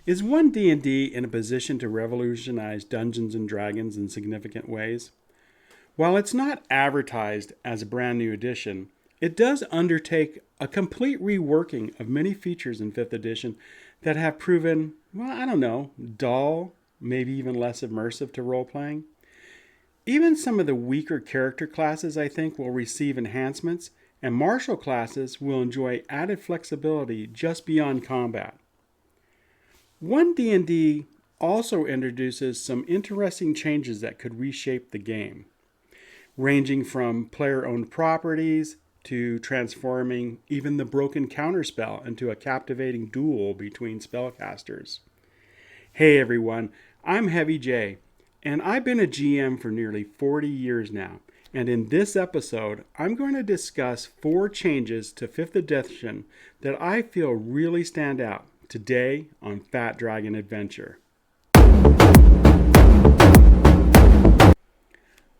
Is OneD&D in a position to revolutionize Dungeons and Dragons in significant ways? While it's not advertised as a brand new edition, it does undertake a complete reworking of many features in 5th edition that have proven, well, I don't know, dull, maybe even less immersive to role-playing. Even some of the weaker character classes, I think, will receive enhancements, and martial classes will enjoy added flexibility just beyond combat. OneD&D also introduces some interesting changes that could reshape the game, ranging from player-owned properties to transforming even the broken counterspell into a captivating duel between spellcasters. Hey everyone, I'm Heavy J, and I've been a GM for nearly 40 years now. And in this episode, I'm going to discuss 4 changes to 5th edition that I feel really stand out today on Fat Dragon Adventure.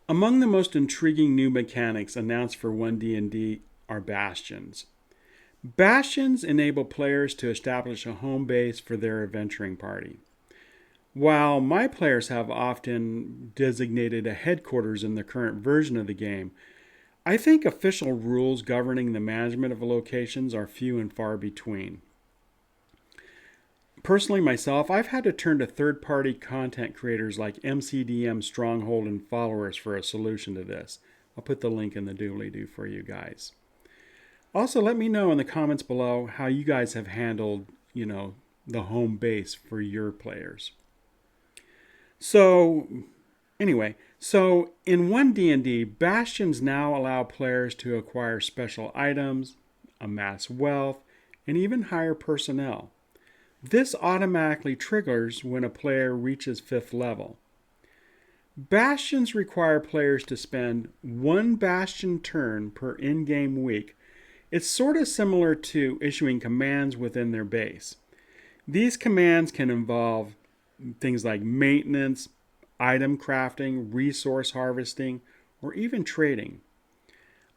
Among the most intriguing new mechanics announced for OneD&D are Bastions. Bastions enable players to establish a home base for their adventuring party. While my players have often designated a headquarters in the current version of the game, I think official rules governing the management of locations are few and far between. Personally, myself, I've had to turn to third-party content creators like MCDM, Stronghold, and Followers for a solution to this. I'll put the link in the doobly-doo for you guys. Also, let me know in the comments below how you guys have handled, the home base for your players. So in OneD&D, Bastions now allow players to acquire special items, amass wealth, and even hire personnel. This automatically triggers when a player reaches 5th level. Bastions require players to spend 1 Bastion turn per in-game week. It's sort of similar to issuing commands within their base. These commands can involve things like maintenance, item crafting, resource harvesting, or even trading.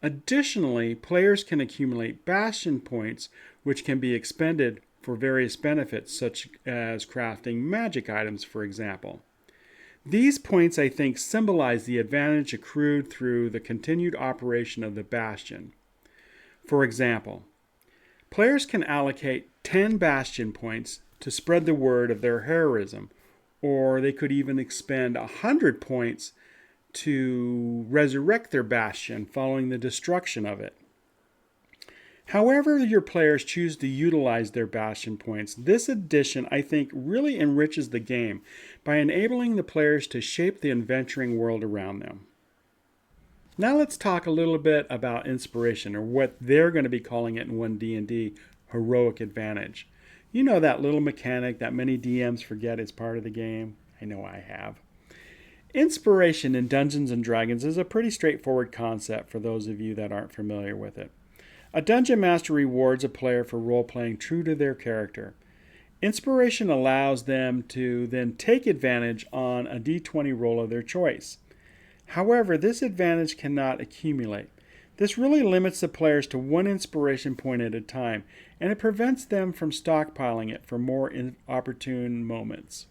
Additionally, players can accumulate Bastion points, which can be expended for various benefits, such as crafting magic items, for example. These points, I think, symbolize the advantage accrued through the continued operation of the Bastion. For example, players can allocate 10 Bastion points to spread the word of their heroism, or they could even expend 100 points to resurrect their Bastion following the destruction of it. However your players choose to utilize their Bastion points, this edition, I think, really enriches the game by enabling the players to shape the adventuring world around them. Now let's talk a little bit about inspiration, or what they're going to be calling it in OneD&D, heroic advantage. You know, that little mechanic that many DMs forget is part of the game? I know I have. Inspiration in Dungeons & Dragons is a pretty straightforward concept for those of you that aren't familiar with it. A dungeon master rewards a player for role-playing true to their character. Inspiration allows them to then take advantage on a d20 roll of their choice. However, this advantage cannot accumulate. This really limits the players to 1 inspiration point at a time, and it prevents them from stockpiling it for more opportune moments.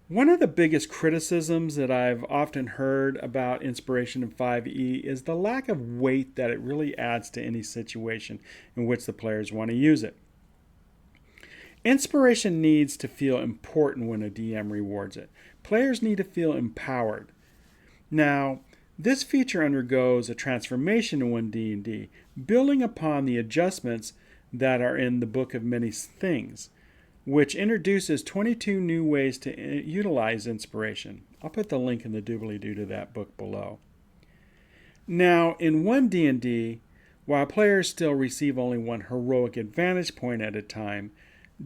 One of the biggest criticisms that I've often heard about inspiration in 5e is the lack of weight that it really adds to any situation in which the players want to use it. Inspiration needs to feel important when a DM rewards it. Players need to feel empowered. Now, this feature undergoes a transformation in OneD&D, building upon the adjustments that are in the Book of Many Things, which introduces 22 new ways to utilize inspiration. I'll put the link in the doobly-doo to that book below. Now, in OneD&D, while players still receive only 1 heroic advantage point at a time,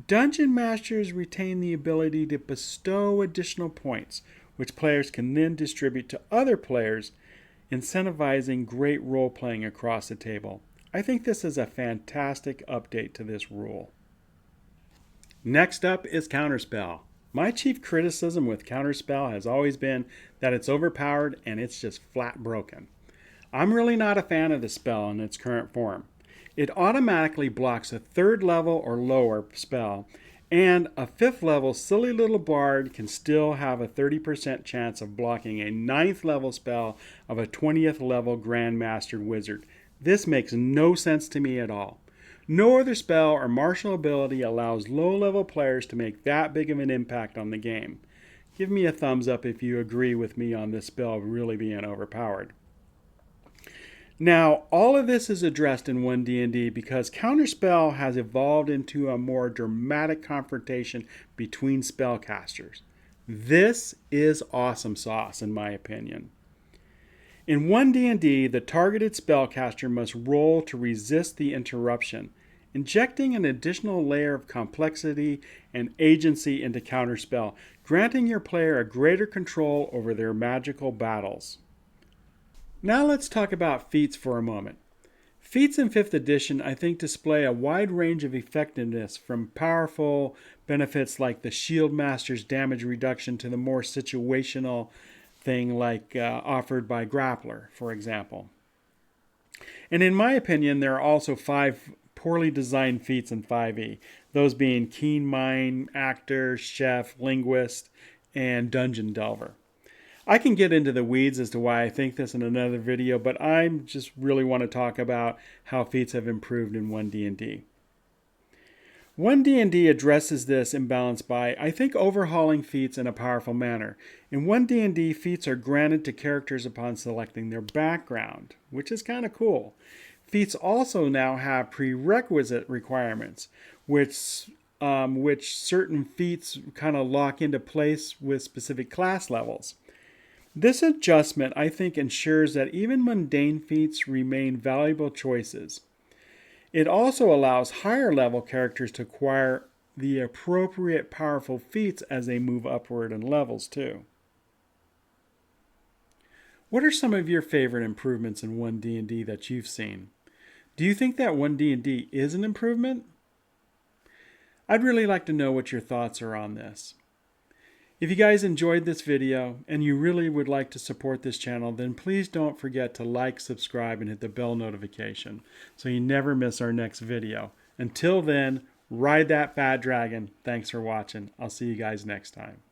Dungeon Masters retain the ability to bestow additional points, which players can then distribute to other players, incentivizing great role-playing across the table. I think this is a fantastic update to this rule. Next up is Counterspell. My chief criticism with Counterspell has always been that it's overpowered and it's just flat broken. I'm really not a fan of the spell in its current form. It automatically blocks a 3rd level or lower spell, And a 5th level silly little bard can still have a 30% chance of blocking a 9th level spell of a 20th level grandmastered wizard. This makes no sense to me at all. No other spell or martial ability allows low level players to make that big of an impact on the game. Give me a thumbs up if you agree with me on this spell really being overpowered. Now, all of this is addressed in OneD&D because Counterspell has evolved into a more dramatic confrontation between spellcasters. This is awesome sauce, in my opinion. In OneD&D, the targeted spellcaster must roll to resist the interruption, injecting an additional layer of complexity and agency into Counterspell, granting your player a greater control over their magical battles. Now let's talk about feats for a moment. Feats in 5th edition, I think, display a wide range of effectiveness, from powerful benefits like the Shield Master's damage reduction to the more situational thing like offered by Grappler, for example. And in my opinion, there are also 5 poorly designed feats in 5e, those being Keen Mind, Actor, Chef, Linguist, and Dungeon Delver. I can get into the weeds as to why I think this in another video, but I just really want to talk about how feats have improved in OneD&D. OneD&D addresses this imbalance by, I think, overhauling feats in a powerful manner. In OneD&D, feats are granted to characters upon selecting their background, which is kind of cool. Feats also now have prerequisite requirements, which certain feats kind of lock into place with specific class levels. This adjustment, I think, ensures that even mundane feats remain valuable choices. It also allows higher level characters to acquire the appropriate powerful feats as they move upward in levels too. What are some of your favorite improvements in OneD&D that you've seen? Do you think that OneD&D is an improvement? I'd really like to know what your thoughts are on this. If you guys enjoyed this video and you really would like to support this channel, then please don't forget to like, subscribe, and hit the bell notification so you never miss our next video. Until then, ride that fat dragon. Thanks for watching. I'll see you guys next time.